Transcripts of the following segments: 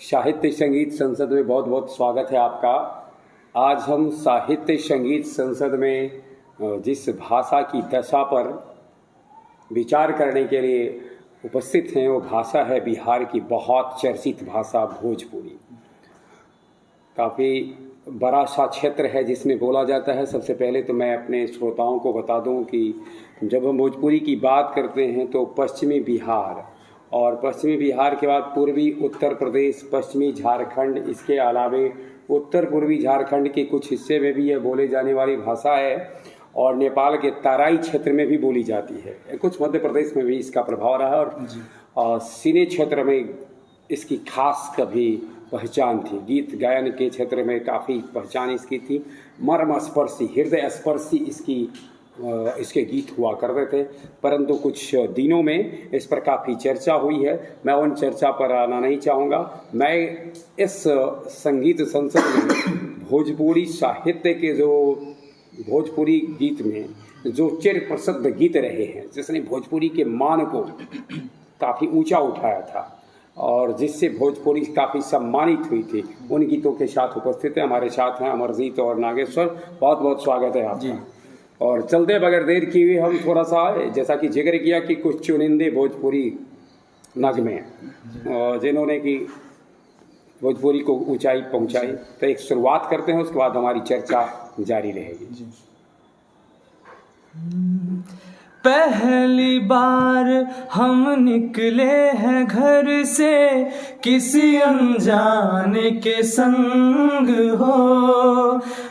साहित्य संगीत संसद में बहुत बहुत स्वागत है आपका। आज हम साहित्य संगीत संसद में जिस भाषा की दशा पर विचार करने के लिए उपस्थित हैं वो भाषा है बिहार की बहुत चर्चित भाषा भोजपुरी। काफ़ी बड़ा सा क्षेत्र है जिसमें बोला जाता है। सबसे पहले तो मैं अपने श्रोताओं को बता दूं कि जब हम भोजपुरी की बात करते हैं तो पश्चिमी बिहार और पश्चिमी बिहार के बाद पूर्वी उत्तर प्रदेश, पश्चिमी झारखंड, इसके अलावे उत्तर पूर्वी झारखंड के कुछ हिस्से में भी यह बोले जाने वाली भाषा है और नेपाल के तराई क्षेत्र में भी बोली जाती है। कुछ मध्य प्रदेश में भी इसका प्रभाव रहा और सीने क्षेत्र में इसकी खास कभी पहचान थी। गीत गायन के क्षेत्र में काफ़ी पहचान इसकी थी। मर्म स्पर्शी, हृदय स्पर्शी इसके गीत हुआ करते थे, परंतु कुछ दिनों में इस पर काफ़ी चर्चा हुई है। मैं उन चर्चा पर आना नहीं चाहूँगा। मैं इस संगीत संसद में भोजपुरी साहित्य के जो भोजपुरी गीत में जो चिर प्रसिद्ध गीत रहे हैं, जिसने भोजपुरी के मान को काफ़ी ऊंचा उठाया था और जिससे भोजपुरी काफ़ी सम्मानित हुई थी, उन गीतों के साथ उपस्थित है। हमारे साथ हैं अमरजीत और नागेश्वर। बहुत बहुत स्वागत है आपका। और चलते बगैर देर की हुई हम थोड़ा सा, जैसा कि जिक्र किया कि कुछ चुनिंदे भोजपुरी नगमे जिन्होंने कि भोजपुरी को ऊंचाई पहुंचाई, तो एक शुरुआत करते हैं, उसके बाद हमारी चर्चा जारी रहेगी। पहली बार हम निकले हैं घर से किसी अनजाने के संग हो,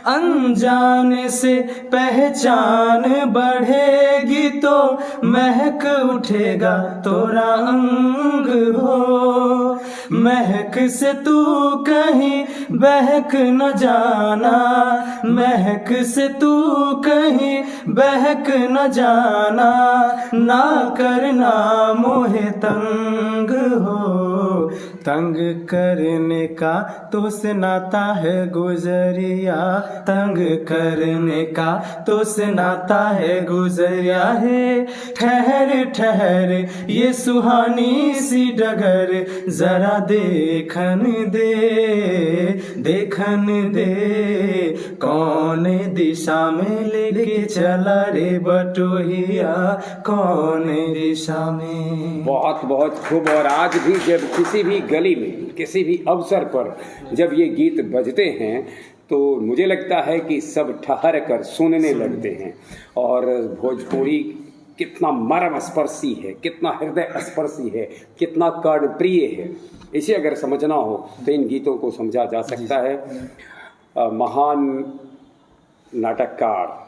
अनजाने से पहचान बढ़ेगी तो महक उठेगा तोरा अंग हो, महक से तू कहीं बहक न जाना, महक से तू कहीं बहक न जाना, ना करना मोहे तंग हो, तंग करने का तो से नाता है गुजरिया, तंग करने का तो से नाता है गुजरिया है। ठहर ठहर ये सुहानी सी डगर जरा देखन दे कौन दिशा में लेके चला रे बटोहिया, कौन दिशा में। बहुत बहुत खूब। और आज भी जब किसी भी गली में, किसी भी अवसर पर जब ये गीत बजते हैं तो मुझे लगता है कि सब ठहर कर सुनने लगते हैं। और भोजपुरी कितना मर्म स्पर्शी है, कितना हृदय स्पर्शी है, कितना कर्णप्रिय है, इसे अगर समझना हो तो इन गीतों को समझा जा सकता है। महान नाटककार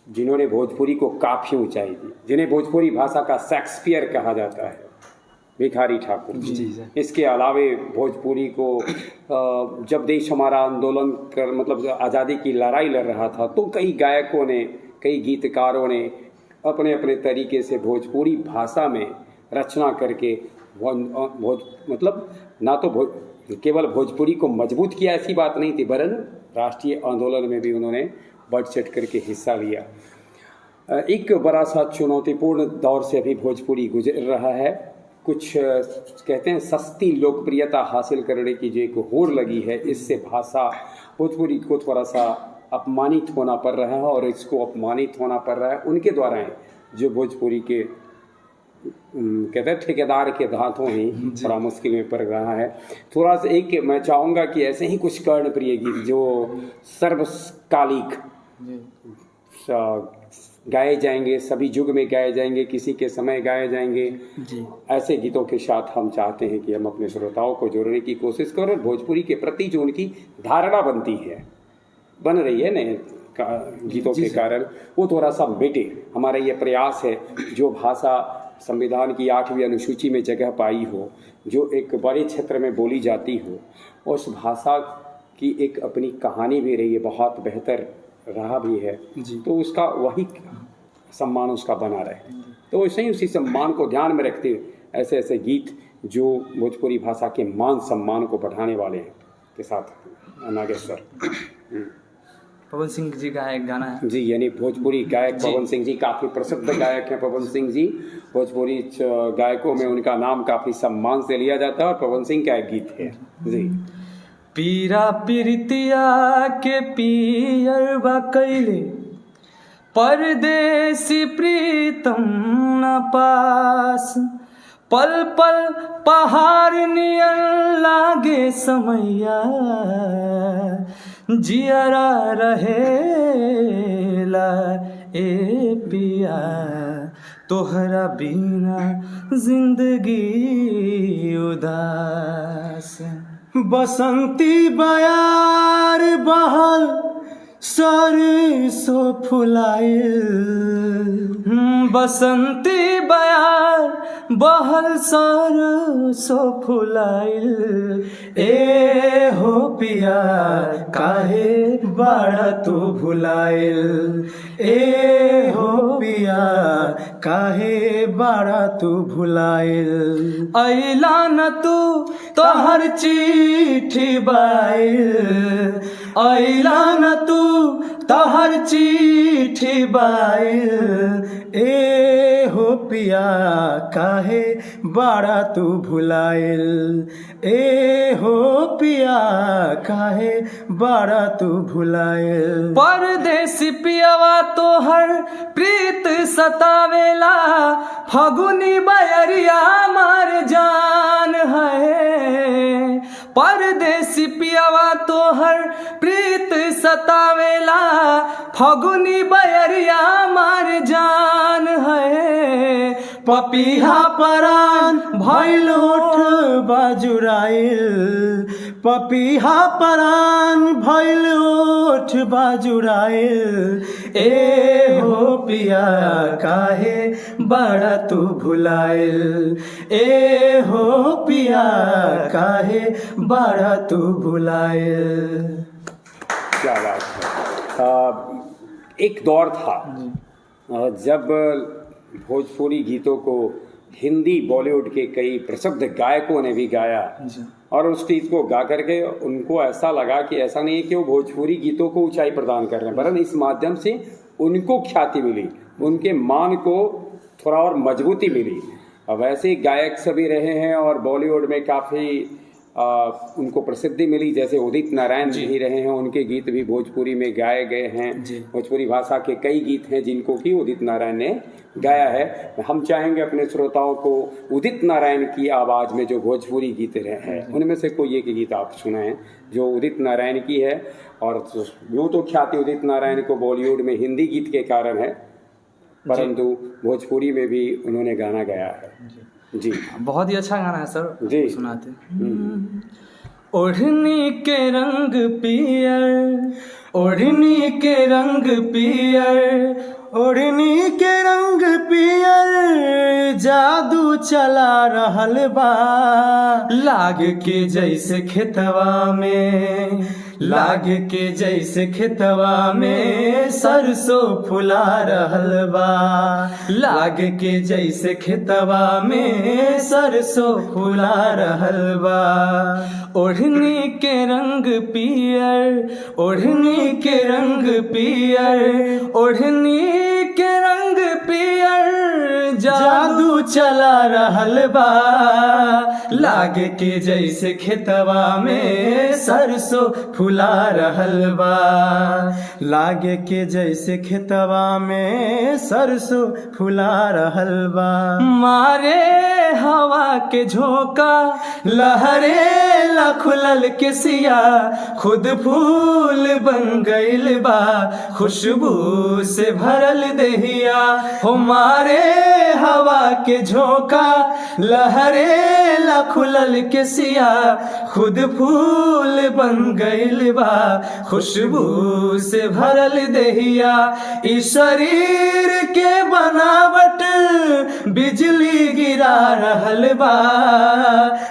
जिन्होंने भोजपुरी को काफ़ी ऊंचाई दी, जिन्हें भोजपुरी भाषा का शेक्सपियर कहा जाता है, भिखारी ठाकुर जी। इसके अलावे भोजपुरी को जब देश हमारा आंदोलन कर मतलब आज़ादी की लड़ाई लड़ रहा था तो कई गायकों ने, कई गीतकारों ने अपने अपने तरीके से भोजपुरी भाषा में रचना करके मतलब ना तो केवल भोजपुरी को मजबूत किया, ऐसी बात नहीं थी, वरन राष्ट्रीय आंदोलन में भी उन्होंने बढ़ चढ़ करके हिस्सा लिया। एक बड़ा सा चुनौतीपूर्ण दौर से अभी भोजपुरी गुजर रहा है। कुछ कहते हैं सस्ती लोकप्रियता हासिल करने की जो एक होड़ लगी है, इससे भाषा भोजपुरी को थोड़ा सा अपमानित होना पड़ रहा है और इसको अपमानित होना पड़ रहा है उनके द्वारा है जो भोजपुरी के कहते हैं ठेकेदार के हाथों ही थोड़ा मुश्किल में पड़ रहा है। थोड़ा सा एक मैं चाहूँगा कि ऐसे ही कुछ कर्णप्रिय गीत जो सर्वकालिक गाए जाएंगे, सभी युग में गाए जाएंगे, किसी के समय गाए जाएंगे जी। ऐसे गीतों के साथ हम चाहते हैं कि हम अपने श्रोताओं को जोड़ने की कोशिश करें और भोजपुरी के प्रति जो उनकी धारणा बन रही है नए गीतों के कारण वो थोड़ा सा मिटे। हमारा ये प्रयास है जो भाषा संविधान की 8वीं अनुसूची में जगह पाई हो, जो एक बड़े क्षेत्र में बोली जाती हो, उस भाषा की एक अपनी कहानी भी रही है, बहुत बेहतर रहा भी है तो उसका वही सम्मान उसका बना रहे। तो वैसे ही उसी सम्मान को ध्यान में रखते हुए ऐसे ऐसे गीत जो भोजपुरी भाषा के मान सम्मान को बढ़ाने वाले हैं के साथ नागेश्वर। पवन सिंह जी का एक गाना है जी, यानी भोजपुरी गायक पवन सिंह जी काफ़ी प्रसिद्ध गायक हैं। पवन सिंह जी भोजपुरी गायकों में उनका नाम काफ़ी सम्मान से लिया जाता है और पवन सिंह का एक गीत है जी। पीरा पीरितिया के पियरवा कैले परदेसी प्रीतम न पास, पल पल पहाड़ नियन लागे समैया, जियरा रहेला ए पिया, तोहरा बिना जिंदगी उदास। बसंती बयार बहल सरसो फुलाइल, बसंती बयार बहल सरसो फुलाइल, ए हो पिया काहे बड़ा तू भुलाइल, ए हो पिया काहे बड़ा तू भुलाइल। अइला न तू तोहर चिट्ठी बाइल, अइला न तू तोहर चिट्ठी बाइल, ए हो पिया काहे बड़ा तू भुलाइल, ए हो पिया काहे बड़ा तू भुलाइल। परदेसी पियवा तोहर प्रीत सतावेला, फगुनी बयरिया मार जान है, परदेसी पियवा तोहर प्रीत सतावेला, फगुनी बयरिया मार जान है, पपीहा परान भइल ओठ बाजुराइल, पपीहा परान भइल ओठ बाजुराइल, ए हो पिया काहे बड़ा तू भुलाइल, ए हो पिया काहे बड़ा तू भुलाइल। क्या बात है। एक दौर था जब भोजपुरी गीतों को हिंदी बॉलीवुड के कई प्रसिद्ध गायकों ने भी गाया और उस चीज़ को गा करके उनको ऐसा लगा कि ऐसा नहीं है कि वो भोजपुरी गीतों को ऊंचाई प्रदान कर रहे हैं, वरन इस माध्यम से उनको ख्याति मिली, उनके मान को थोड़ा और मजबूती मिली। अब ऐसे गायक सभी रहे हैं और बॉलीवुड में काफ़ी उनको प्रसिद्धि मिली, जैसे उदित नारायण जी रहे हैं, उनके गीत भी भोजपुरी में गाए गए हैं। भोजपुरी भाषा के कई गीत हैं जिनको कि उदित नारायण ने गाया है। हम चाहेंगे अपने श्रोताओं को उदित नारायण की आवाज़ में जो भोजपुरी गीत हैं उनमें से कोई एक गीत आप सुनाएं जो उदित नारायण की है। और यूँ तो ख्याति उदित नारायण को बॉलीवुड में हिंदी गीत के कारण है, परंतु भोजपुरी में भी उन्होंने गाना गाया है जी। बहुत ही अच्छा गाना है सर जी, सुनाते। ओढ़नी के रंग पियर, ओढ़नी के रंग पियर, ओढ़नी के रंग पियर, जादू चला रहल बा, लाग के जैसे खेतवा में, लाग के जैसे खेतवा में सरसों फुला रहल बा, लाग के जैसे खेतवा में सरसों फुला रहल बा। ओढ़नी के रंग पियर, ओढ़नी के रंग पियर, ओढ़नी के रंग पियर, जादू चला रहल बा, लाग के जैसे खेतवा में सरसों फुला रहल बा, लाग के जैसे खेतवा में सरसों फुला रहल बा। मारे हवा के झोंका, लहरे खुलल के सिया, खुद फूल बन गइल बा, खुशबू से भरल देहिया। हो मारे हवा के झोंका, लहरे खुलल के सिया, खुद फूल बन गइल बा, खुशबू से भरल देहिया। इस शरीर के बनावट बिजली गिरा रहल बा,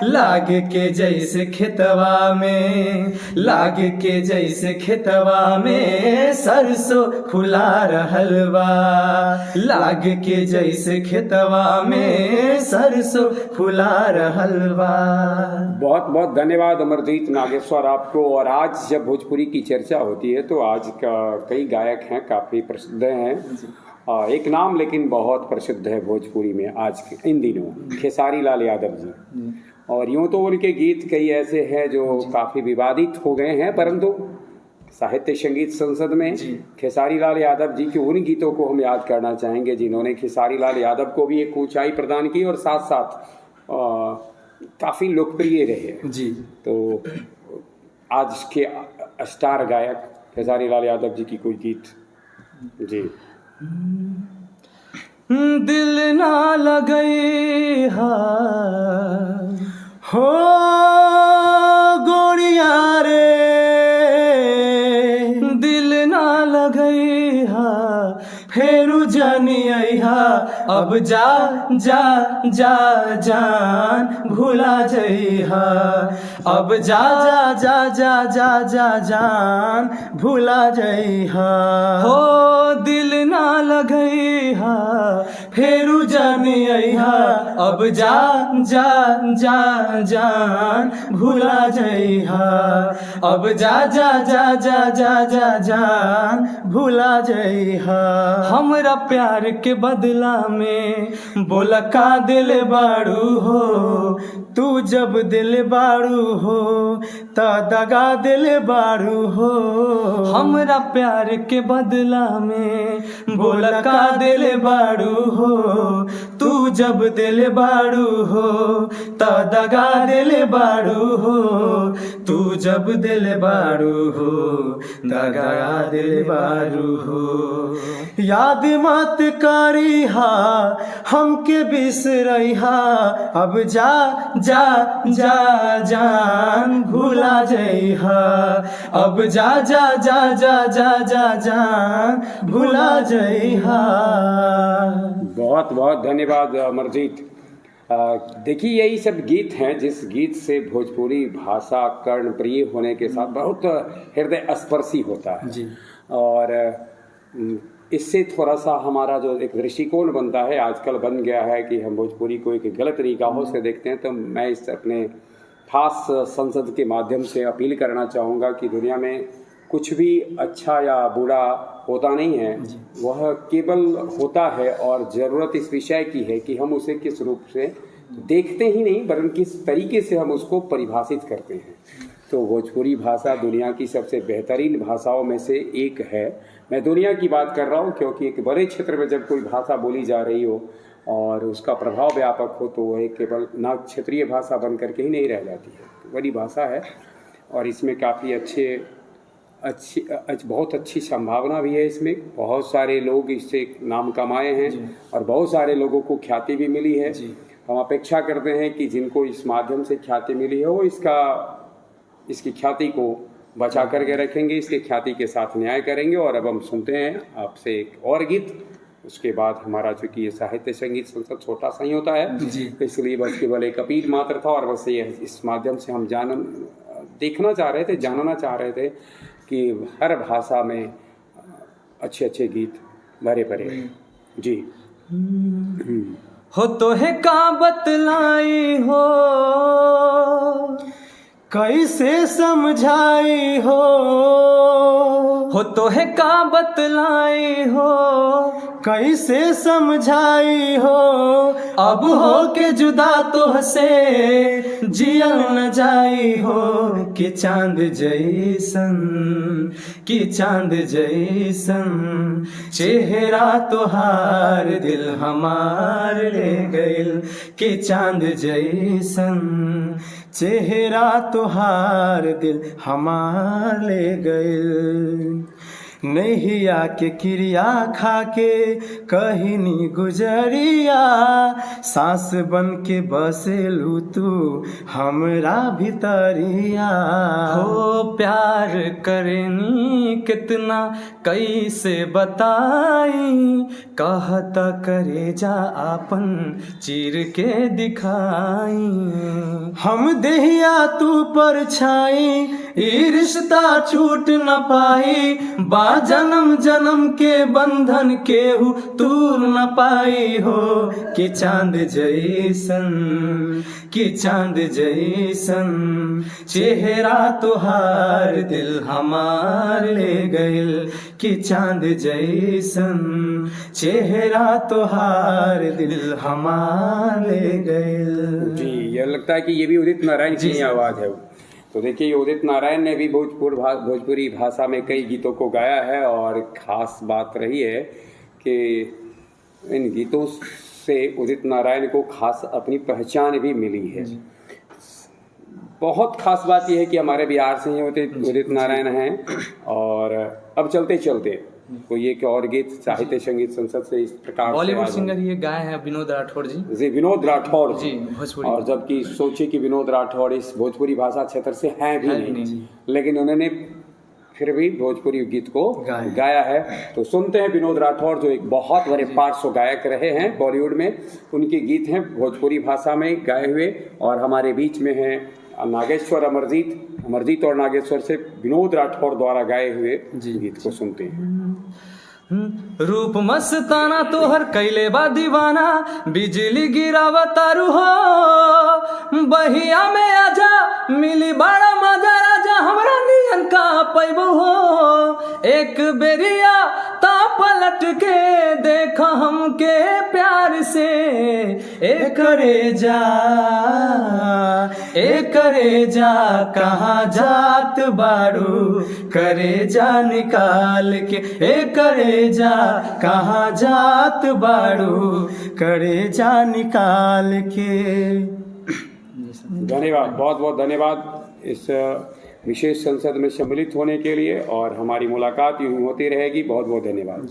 लाग के जैसे खेतवा में, लाग के जैसे खेतवा में सरसों फुला रहल बा, लाग के जैसे खेतवा में सरसों फुला रहल बा। बहुत बहुत धन्यवाद। धन्यवाद अमरजीत नागेश्वर आपको। और आज जब भोजपुरी की चर्चा होती है तो आज का कई गायक हैं, काफ़ी प्रसिद्ध हैं। एक नाम लेकिन बहुत प्रसिद्ध है भोजपुरी में आज के इन दिनों, खेसारी लाल यादव जी। और यूँ तो उनके गीत कई ऐसे हैं जो काफ़ी विवादित हो गए हैं, परंतु साहित्य संगीत संसद में खेसारी लाल यादव जी के उन गीतों को हम याद करना चाहेंगे जिन्होंने खेसारी लाल यादव को भी एक ऊंचाई प्रदान की और साथ साथ काफ़ी लोकप्रिय रहे जी। तो आज के स्टार गायक खेसारी लाल यादव जी की कोई गीत जी। दिल ना लगे हो गोरिया रे, दिल ना लगे फेरू जानी अहा, अब जा जा जा जान भूला जइहा, अब जा जा जा जा जा जा जान भूला जइहा। हो दिल ना लगइहा फेरू जानी अहा, अब जा जा जा जान भूला जइहा, अब जा जा जा जा जा जा जान भूला जइहा। हमरा प्यार के बदला में बोला का दिल बाड़ू हो, तू जब दिल बाड़ू हो ता दगा दिल बाड़ू हो। हमरा प्यार के बदला में बोला का दिल बाड़ू हो, तू जब दिल बाड़ू हो ता दगा दिल बाड़ू हो, तू जब दिल बाड़ू हो दगा दिल बाड़ू हो। याद मत करिहा हमके बिसरइहा, अब जा जा जा जान भूला जइहा, अब जा जा जा जा जा जा जान भूला जइहा। बहुत बहुत धन्यवाद अमरजीत। देखिए यही सब गीत हैं जिस गीत से भोजपुरी भाषा कर्णप्रिय होने के साथ बहुत हृदय स्पर्शी होता है जी। और इससे थोड़ा सा हमारा जो एक दृष्टिकोण बनता है, आजकल बन गया है कि हम भोजपुरी को एक गलत निगाहों से देखते हैं। तो मैं इस अपने खास संसद के माध्यम से अपील करना चाहूँगा कि दुनिया में कुछ भी अच्छा या बुरा होता नहीं है, वह केवल होता है और ज़रूरत इस विषय की है कि हम उसे किस रूप से देखते ही नहीं बल्कि किस तरीके से हम उसको परिभाषित करते हैं। तो भोजपुरी भाषा दुनिया की सबसे बेहतरीन भाषाओं में से एक है। मैं दुनिया की बात कर रहा हूँ क्योंकि एक बड़े क्षेत्र में जब कोई भाषा बोली जा रही हो और उसका प्रभाव व्यापक हो तो वह केवल ना क्षेत्रीय भाषा बन करके ही नहीं रह जाती है, बड़ी भाषा है। और इसमें काफ़ी बहुत अच्छी संभावना भी है। इसमें बहुत सारे लोग इससे नाम कमाए हैं और बहुत सारे लोगों को ख्याति भी मिली है। हम अपेक्षा करते हैं कि जिनको इस माध्यम से ख्याति मिली है वो इसकी ख्याति को बचा करके रखेंगे, इसके ख्याति के साथ न्याय करेंगे। और अब हम सुनते हैं आपसे एक और गीत, उसके बाद हमारा चूँकि ये साहित्य संगीत संसद छोटा सा ही होता है तो इसलिए बस केवल एक अपील मात्र था। और बस ये इस माध्यम से हम देखना चाह रहे थे, जानना चाह रहे थे कि हर भाषा में अच्छे अच्छे गीत भरे पड़े जी। हो तो है का बतलाई हो, कैसे समझाई हो तो है का बतलाई हो, कैसे समझाई हो। अब हो के जुदा तो से जियल न जाई हो, कि चांद जैसन कि चांद जैसन चेहरा तोहार दिल हमार ले गइल, कि चांद जैसन चेहरा तोहार दिल हमार ले गइल। नैया के क्रिया खाके कहिनी गुजरिया, सांस बन के बसेलू तू हमरा भितरिया। हो प्यार करनी कितना कैसे बताई, कहता करे जा आपन चीर के दिखाई। हम देहिया तू परछाई ई रिश्ता छूट न पाई, बा जन्म जन्म के बंधन केहू तूर न पाई हो। कि चांद जैसन, कि चांद जैसन चेहरा तुहार दिल हमार ले गइल। कि चांद जैसन चेहरा तुहार दिल हमार ले गइल। जी, यह लगता है कि ये भी उदित नारायण की आवाज़ है। तो देखिए, उदित नारायण ने भी भोजपुरी भाषा में कई गीतों को गाया है, और ख़ास बात रही है कि इन गीतों से उदित नारायण को खास अपनी पहचान भी मिली है। बहुत खास बात यह है कि हमारे बिहार से ही उदित नारायण हैं। और अब चलते चलते कोई एक और गीत साहित्य संगीत संसद से इस प्रकार बॉलीवुड सिंगर ये गाए हैं विनोद राठौड़ जी। विनोद राठौड़ जी, भोजपुरी। और जबकि सोचे कि विनोद राठौड़ इस भोजपुरी भाषा क्षेत्र से हैं भी नहीं, लेकिन उन्होंने फिर भी भोजपुरी गीत को गाया है। तो सुनते हैं विनोद राठौड़, जो एक बहुत बड़े पार्श्व गायक रहे हैं बॉलीवुड में। उनके गीत हैं भोजपुरी भाषा में गाए हुए, और हमारे बीच में हैं नागेश्वर अमरजीत और नागेश्वर से विनोद राठौड़ द्वारा गाए हुए गीत को सुनते हैं। रूप मस्ताना तोहर कैले बा दीवाना, बिजली गिरावा तारू हो, बहिया में आजा मिली बड़ा मजा, राजा हमरा नियन का पैबो हो। एक बेरिया ता पलट के देखा हमके प्यार से, ए करे जा कहाँ जात बारू, करे जा निकाल के, ए करे जा कहाँ जात बारू, करे जा निकाल के। धन्यवाद, बहुत बहुत धन्यवाद इस विशेष संसद में सम्मिलित होने के लिए, और हमारी मुलाकात यूं होती रहेगी। बहुत बहुत धन्यवाद।